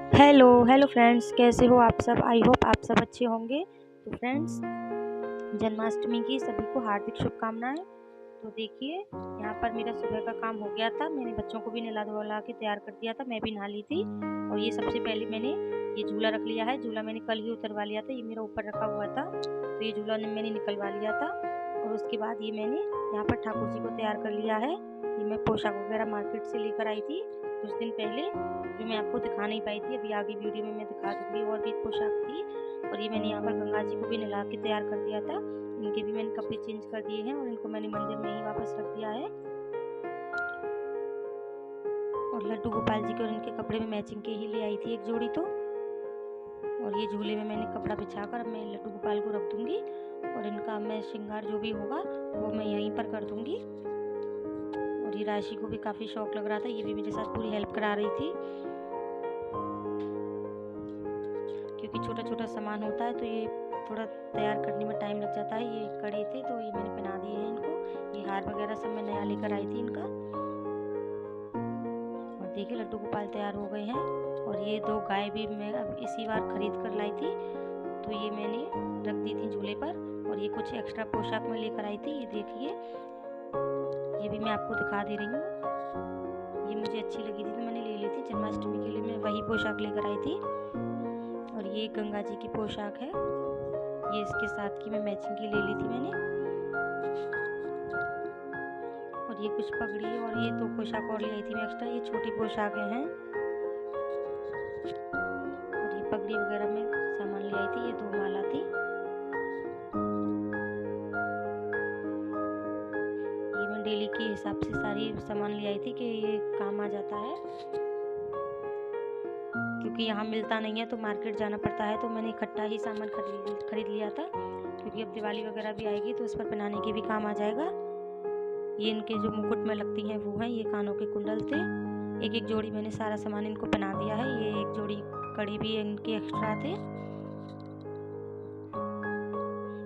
Hello hello friends, कैसे हो आप सब। आई होप आप सब अच्छे होंगे। तो फ्रेंड्स, जन्माष्टमी की सभी को हार्दिक शुभकामनाएं। तो देखिए, यहाँ पर मेरा सुबह का काम हो गया था। मैंने बच्चों को भी नहला धुला के तैयार कर दिया था, मैं भी नहा ली थी। और ये सबसे पहले मैंने ये झूला रख लिया है। झूला मैंने कल ही उतरवा लिया था, ये मेरा ऊपर रखा हुआ था, तो ये झूला मैंने निकलवा लिया था। और उसके बाद ये मैंने यहाँ पर ठाकुर जी को तैयार कर लिया है। ये मैं पोशाक वगैरह मार्केट से लेकर आई थी कुछ दिन पहले, जो मैं आपको दिखा नहीं पाई थी। अभी आगे वीडियो में मैं दिखा दूँगी। और भी पोशाक थी। और ये मैंने यहाँ पर गंगा जी को भी नहला के तैयार कर दिया था। इनके भी मैंने कपड़े चेंज कर दिए हैं और इनको मैंने मंदिर में ही वापस रख दिया है। और लड्डू गोपाल जी के और इनके कपड़े में मैचिंग के ही ले आई थी एक जोड़ी तो। और ये झूले में मैंने कपड़ा बिछाकर अब मैं लड्डू गोपाल को रख दूँगी। और इनका मैं श्रृंगार जो भी होगा वो मैं यहीं पर कर दूँगी। और ये राशि को भी काफ़ी शौक लग रहा था, ये भी मेरे साथ पूरी हेल्प करा रही थी। क्योंकि छोटा छोटा सामान होता है तो ये थोड़ा तैयार करने में टाइम लग जाता है। ये कड़े थे तो ये मैंने पहना दिए हैं इनको। ये हार वगैरह सब मैं नया लेकर आई थी इनका। और देखिए, लड्डू गोपाल तैयार हो गए हैं। और ये 2 गाय भी मैं अब इसी बार खरीद कर लाई थी, तो ये मैंने रख दी थी झूले पर। और ये कुछ एक्स्ट्रा पोशाक मैं लेकर आई थी, ये देखिए, ये भी मैं आपको दिखा दे रही हूँ। ये मुझे अच्छी लगी थी तो मैंने ले ली थी। जन्माष्टमी के लिए मैं वही पोशाक लेकर आई थी। और ये गंगा जी की पोशाक है, ये इसके साथ की मैं मैचिंग की ले ली थी मैंने। और ये कुछ पगड़ी और ये 2 पोशाक और ले आई थी मैं एक्स्ट्रा, ये छोटी पोशाकें हैं। और ये पगड़ी वगैरह में सामान ले आई थी, ये 2 माला थी। ये मैं डेली के हिसाब से सारी सामान ले आई थी कि ये काम आ जाता है। क्योंकि यहाँ मिलता नहीं है तो मार्केट जाना पड़ता है, तो मैंने इकट्ठा ही सामान खरीद लिया था। क्योंकि अब दिवाली वगैरह भी आएगी तो इस पर पहनाने के भी काम आ जाएगा। ये इनके जो मुकुट में लगती हैं वो हैं, ये कानों के कुंडल थे। एक एक जोड़ी मैंने सारा सामान इनको पहना दिया है। ये एक जोड़ी कड़ी भी इनके एक्स्ट्रा थे।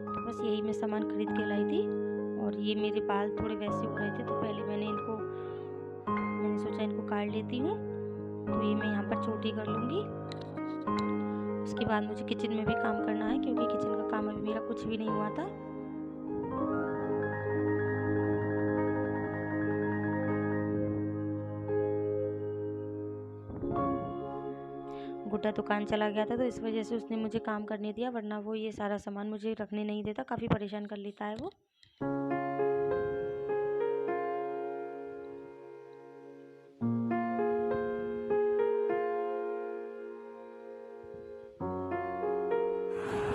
तो बस यही मैं सामान खरीद के लाई थी। और ये मेरे बाल थोड़े वैसे हो रहे थे तो पहले मैंने सोचा इनको काट लेती हूँ। तो ये मैं यहाँ पर छोटी कर लूँगी। उसके बाद मुझे किचन में भी काम करना है, क्योंकि किचन का काम अभी मेरा कुछ भी नहीं हुआ था। गुड्डा दुकान चला गया था तो इस वजह से उसने मुझे काम करने दिया, वरना वो ये सारा सामान मुझे रखने नहीं देता, काफ़ी परेशान कर लेता है वो।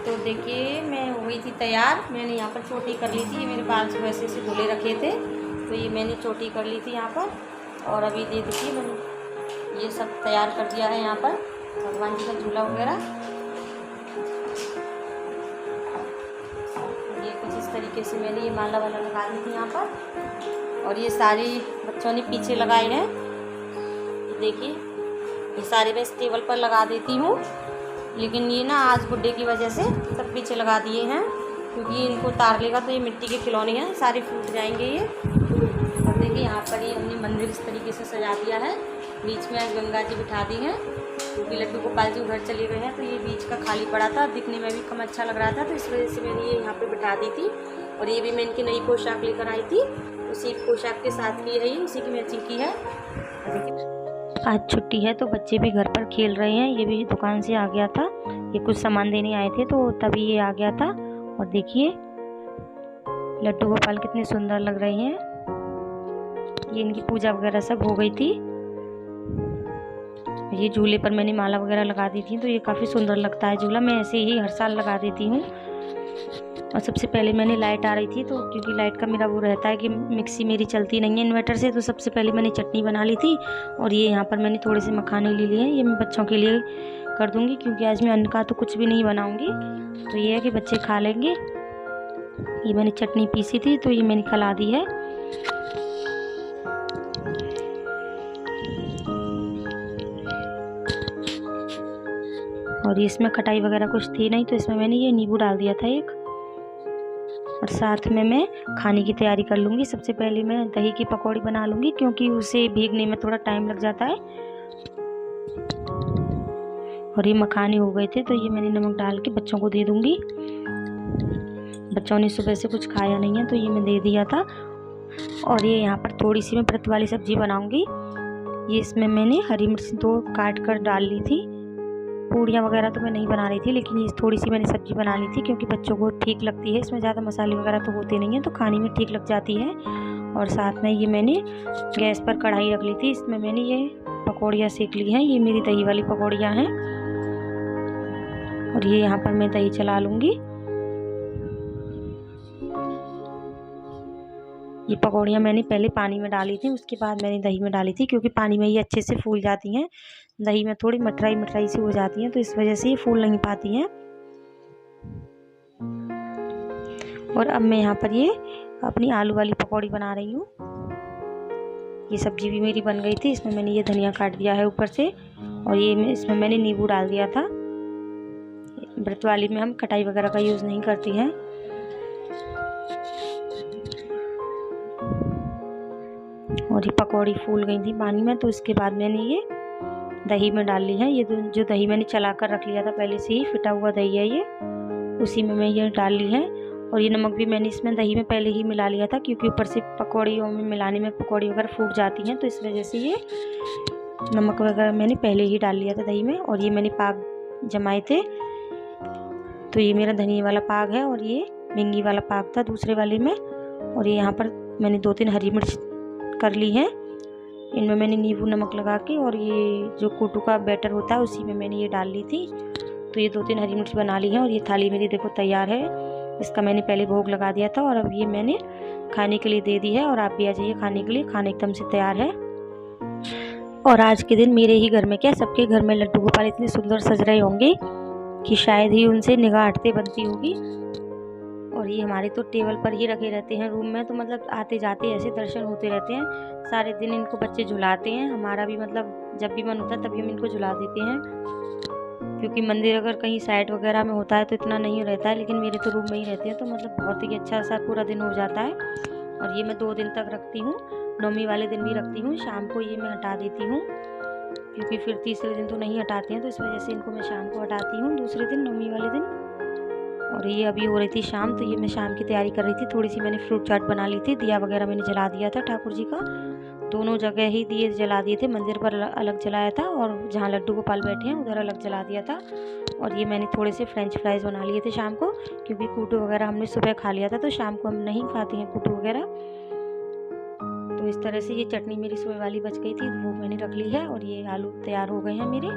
तो देखिए, मैं हो गई थी तैयार। मैंने यहाँ पर चोटी कर ली थी। ये मेरे बाल सुबह से धुले रखे थे तो ये मैंने चोटी कर ली थी यहाँ पर। और अभी देखिए, मैंने ये सब तैयार कर दिया है यहाँ पर, भगवान जी का झूला वगैरह। ये कुछ इस तरीके से मैंने ये माला वाला लगा दी थी यहाँ पर। और ये सारी बच्चों ने पीछे लगाए हैं, देखिए, ये सारे मैं इस टेबल पर लगा देती हूँ। लेकिन ये ना आज गुड्डे की वजह से सब पीछे लगा दिए हैं, क्योंकि इनको उतार लेगा तो ये मिट्टी के खिलौने हैं, सारे फूट जाएंगे ये। और देखिए, यहाँ पर ये हमने मंदिर इस तरीके से सजा दिया है। बीच में आज गंगा जी बिठा दी हैं, क्योंकि लड्डू गोपाल जी घर चले गए हैं तो ये बीच का खाली पड़ा था, दिखने में भी कम अच्छा लग रहा था, तो इस वजह से मैंने ये यहाँ पर बिठा दी थी। और ये भी मैं इनकी नई पोशाक लेकर आई थी, उसी पोशाक के साथ की है, ये उसी की मैचिंग की है। आज छुट्टी है तो बच्चे भी घर पर खेल रहे हैं। ये भी दुकान से आ गया था, ये कुछ सामान देने आए थे तो तभी ये आ गया था। और देखिए, लड्डू गोपाल कितने सुंदर लग रहे हैं। ये इनकी पूजा वगैरह सब हो गई थी। ये झूले पर मैंने माला वगैरह लगा दी थी, तो ये काफ़ी सुंदर लगता है झूला। मैं ऐसे ही हर साल लगा देती हूँ। और सबसे पहले मैंने लाइट आ रही थी तो, क्योंकि लाइट का मेरा वो रहता है कि मिक्सी मेरी चलती नहीं है इन्वर्टर से, तो सबसे पहले मैंने चटनी बना ली थी। और ये यहाँ पर मैंने थोड़े से मखाने ले लिए हैं, ये मैं बच्चों के लिए कर दूँगी, क्योंकि आज मैं अन्न का तो कुछ भी नहीं बनाऊँगी, तो ये है कि बच्चे खा लेंगे। ये मैंने चटनी पीसी थी तो ये मैंने खिला दी है। और इसमें खटाई वगैरह कुछ थी नहीं, तो इसमें मैंने ये नींबू डाल दिया था एक। और साथ में मैं खाने की तैयारी कर लूँगी। सबसे पहले मैं दही की पकौड़ी बना लूँगी, क्योंकि उसे भीगने में थोड़ा टाइम लग जाता है। और ये मखाने हो गए थे तो ये मैंने नमक डाल के बच्चों को दे दूँगी। बच्चों ने सुबह से कुछ खाया नहीं है तो ये मैं दे दिया था। और ये यहाँ पर थोड़ी सी मैं व्रत वाली सब्ज़ी बनाऊँगी। ये इसमें मैंने हरी मिर्च 2 काट कर डाल ली थी। पूड़ियाँ वगैरह तो मैं नहीं बना रही थी, लेकिन ये थोड़ी सी मैंने सब्ज़ी बना ली थी क्योंकि बच्चों को ठीक लगती है। इसमें ज़्यादा मसाले वगैरह तो होते नहीं हैं तो खाने में ठीक लग जाती है। और साथ में ये मैंने गैस पर कढ़ाई रख ली थी, इसमें मैंने ये पकौड़ियाँ सेक ली हैं। ये मेरी दही वाली पकौड़ियाँ हैं और ये यहाँ पर मैं दही चला लूँगी। ये पकौड़ियाँ मैंने पहले पानी में डाली थी, उसके बाद मैंने दही में डाली थी क्योंकि पानी में ये अच्छे से फूल जाती हैं। दही में थोड़ी मटराई मटराई सी हो जाती हैं तो इस वजह से ये फूल नहीं पाती हैं। और अब मैं यहाँ पर ये अपनी आलू वाली पकौड़ी बना रही हूँ। ये सब्जी भी मेरी बन गई थी। इसमें मैंने ये धनिया काट दिया है ऊपर से और ये इसमें मैंने नींबू डाल दिया था। व्रत वाली में हम खटाई वगैरह का यूज़ नहीं करती हैं। और ये पकौड़ी फूल गई थी पानी में तो इसके बाद मैंने ये दही में डाल ली है। ये जो दही मैंने चला कर रख लिया था पहले से ही, फिटा हुआ दही है ये, उसी में मैं ये डाल ली है। और ये नमक भी मैंने इसमें दही में पहले ही मिला लिया था क्योंकि ऊपर से पकौड़ियों में मिलाने में पकौड़ी वगैरह फूट जाती हैं तो इस वजह से ये नमक वगैरह मैंने पहले ही डाल लिया था दही में। और ये मैंने पाग जमाए थे तो ये मेरा धनिया वाला पाग है और ये मूंगी वाला पाग था दूसरे वाले में। और ये यहाँ पर मैंने 2-3 हरी मिर्च कर ली है, इनमें मैंने नींबू नमक लगा के और ये जो कोटू का बैटर होता है उसी में मैंने ये डाल ली थी। तो ये 2-3 हरी मिर्च बना ली है और ये थाली मेरी देखो तैयार है। इसका मैंने पहले भोग लगा दिया था और अब ये मैंने खाने के लिए दे दी है। और आप भी आ जाइए खाने के लिए, खाना एकदम से तैयार है। और आज के दिन मेरे ही घर में क्या सबके घर में लड्डू गोपाल इतने सुंदर सज रहे होंगे कि शायद ही उनसे निगाह हटते बनती होगी। और ये हमारे तो टेबल पर ही रखे रहते हैं रूम में, तो मतलब आते जाते ऐसे दर्शन होते रहते हैं सारे दिन। इनको बच्चे झुलाते हैं, हमारा भी मतलब जब भी मन होता है तभी हम इनको झुला देते हैं क्योंकि मंदिर अगर कहीं साइड वगैरह में होता है तो इतना नहीं रहता है, लेकिन मेरे तो रूम में ही रहते हैं तो मतलब बहुत ही अच्छा सा पूरा दिन हो जाता है। और ये मैं 2 दिन तक रखती हूँ, नवमी वाले दिन भी रखती हूँ, शाम को ये मैं हटा देती हूँ क्योंकि फिर तीसरे दिन तो नहीं हटाते हैं तो इस वजह से इनको मैं शाम को हटाती हूँ, दूसरे दिन नवमी वाले दिन। और ये अभी हो रही थी शाम, तो ये मैं शाम की तैयारी कर रही थी। थोड़ी सी मैंने फ्रूट चाट बना ली थी, दिया वगैरह मैंने जला दिया था ठाकुर जी का, दोनों जगह ही दिए जला दिए थे। मंदिर पर अलग जलाया था और जहाँ लड्डू गोपाल बैठे हैं उधर अलग जला दिया था। और ये मैंने थोड़े से फ्रेंच फ्राइज़ बना लिए थे शाम को क्योंकि कूटू वगैरह हमने सुबह खा लिया था तो शाम को हम नहीं खाते हैं कूटू वगैरह। तो इस तरह से ये चटनी मेरी सुबह वाली बच गई थी, वो मैंने रख ली है। और ये आलू तैयार हो गए हैं मेरे,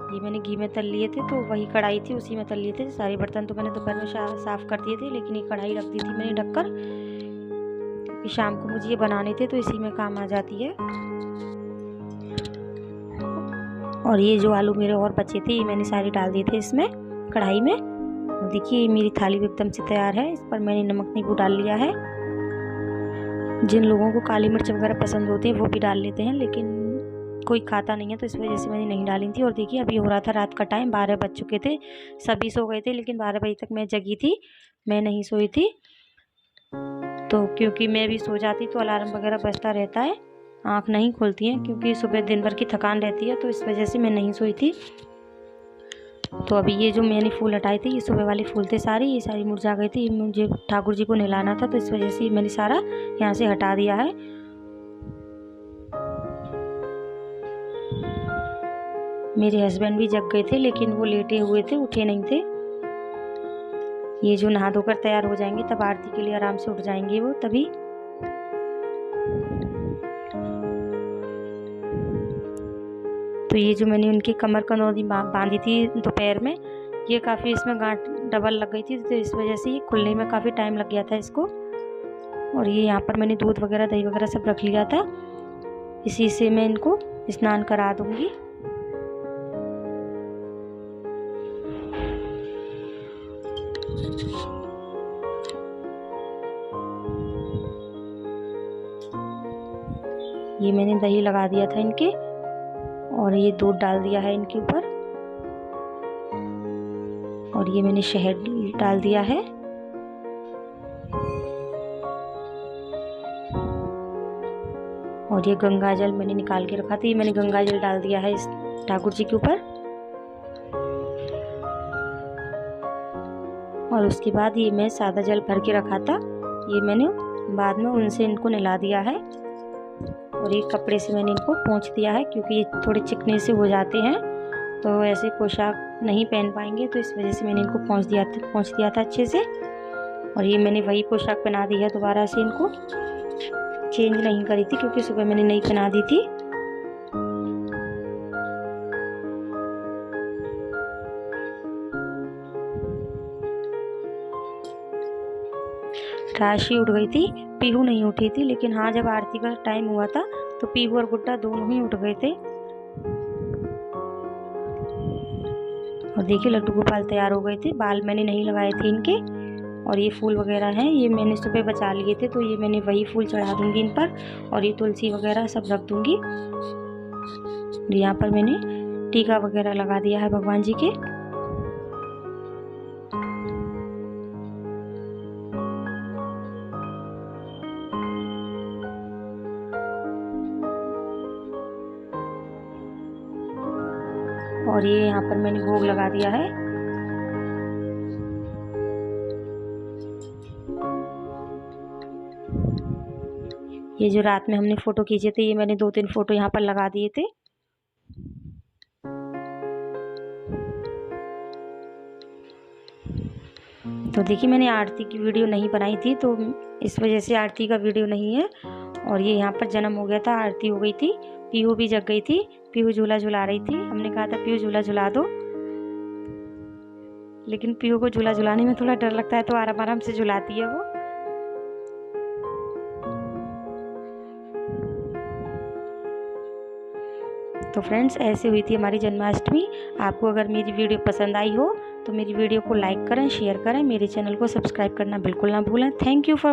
ये मैंने घी में तल लिए थे तो वही कढ़ाई थी उसी में तल लिए थे। सारे बर्तन तो मैंने दोपहर में साफ़ कर दिए थे, लेकिन ये कढ़ाई रख दी थी मैंने ढककर क्योंकि शाम को मुझे ये बनाने थे तो इसी में काम आ जाती है। और ये जो आलू मेरे और बचे थे ये मैंने सारे डाल दिए थे इसमें कढ़ाई में। और देखिए मेरी थाली भी एकदम से तैयार है, इस पर मैंने नमक नींबू डाल लिया है। जिन लोगों को काली मिर्च वगैरह पसंद होती है वो भी डाल लेते हैं, लेकिन कोई खाता नहीं है तो इस वजह से मैंने नहीं डाली थी। और देखिए अभी हो रहा था रात का टाइम, 12 बज चुके थे, सभी सो गए थे लेकिन 12 बजे तक मैं जगी थी, मैं नहीं सोई थी। तो क्योंकि मैं भी सो जाती तो अलार्म वगैरह बजता रहता है, आँख नहीं खुलती है क्योंकि सुबह दिन भर की थकान रहती है, तो इस वजह से मैं नहीं सोई थी। तो अभी ये जो मैंने फूल हटाए थे ये सुबह वाले फूल थे सारे, ये सारी मुरझा गई थी, मुझे ठाकुर जी को नहलाना था तो इस वजह से मैंने सारा यहाँ से हटा दिया है। मेरे हस्बैंड भी जग गए थे लेकिन वो लेटे हुए थे, उठे नहीं थे। ये जो नहा धोकर तैयार हो जाएंगे तब आरती के लिए आराम से उठ जाएंगे वो तभी। तो ये जो मैंने उनकी कमर कनौदी बांधी थी दोपहर में, ये काफ़ी इसमें गांठ डबल लग गई थी तो इस वजह से ये खुलने में काफ़ी टाइम लग गया था इसको। और ये यहाँ पर मैंने दूध वगैरह दही वगैरह सब रख लिया था, इसी से मैं इनको स्नान करा दूँगी। ये मैंने दही लगा दिया था इनके और ये दूध डाल दिया है इनके ऊपर, और ये मैंने शहद डाल दिया है। और ये गंगा जल मैंने निकाल के रखा था, ये मैंने गंगा जल डाल दिया है इस ठाकुर जी के ऊपर। और उसके बाद ये मैं सादा जल भर के रखा था, ये मैंने बाद में उनसे इनको नहला दिया है और एक कपड़े से मैंने इनको पोंछ दिया है, क्योंकि ये थोड़े चिकने से हो जाते हैं तो ऐसे पोशाक नहीं पहन पाएंगे, तो इस वजह से मैंने इनको पोंछ दिया था अच्छे से। और ये मैंने वही पोशाक पहना दी है, दोबारा से इनको चेंज नहीं करी थी क्योंकि सुबह मैंने नहीं पहना दी थी। राशि उठ गई थी, पीहू नहीं उठी थी, लेकिन हाँ जब आरती का टाइम हुआ था तो पीहू और गुड्डा दोनों ही उठ गए थे। और देखिए लड्डू गोपाल तैयार हो गए थे, बाल मैंने नहीं लगाए थे इनके। और ये फूल वगैरह हैं, ये मैंने सुबह बचा लिए थे, तो ये मैंने वही फूल चढ़ा दूंगी इन पर, और ये तुलसी वगैरह सब रख दूंगी। यहाँ पर मैंने टीका वगैरह लगा दिया है भगवान जी के। और ये यहाँ पर मैंने भोग लगा दिया है। ये जो रात में हमने फ़ोटो खींचे थे, ये मैंने 2-3 फ़ोटो यहाँ पर लगा दिए थे। तो देखिए मैंने आरती की वीडियो नहीं बनाई थी, तो इस वजह से आरती का वीडियो नहीं है। और ये यहाँ पर जन्म हो गया था, आरती हो गई थी, पीहू भी जग गई थी, पीहू झूला झुला रही थी। हमने कहा था पीहू झूला झुला दो, लेकिन पीहू को झूला झुलाने में थोड़ा डर लगता है, तो आराम आराम से झुलाती है वो। तो फ्रेंड्स ऐसे हुई थी हमारी जन्माष्टमी। आपको अगर मेरी वीडियो पसंद आई हो तो मेरी वीडियो को लाइक करें, शेयर करें, मेरे चैनल को सब्सक्राइब करना बिल्कुल ना भूलें। Thank you for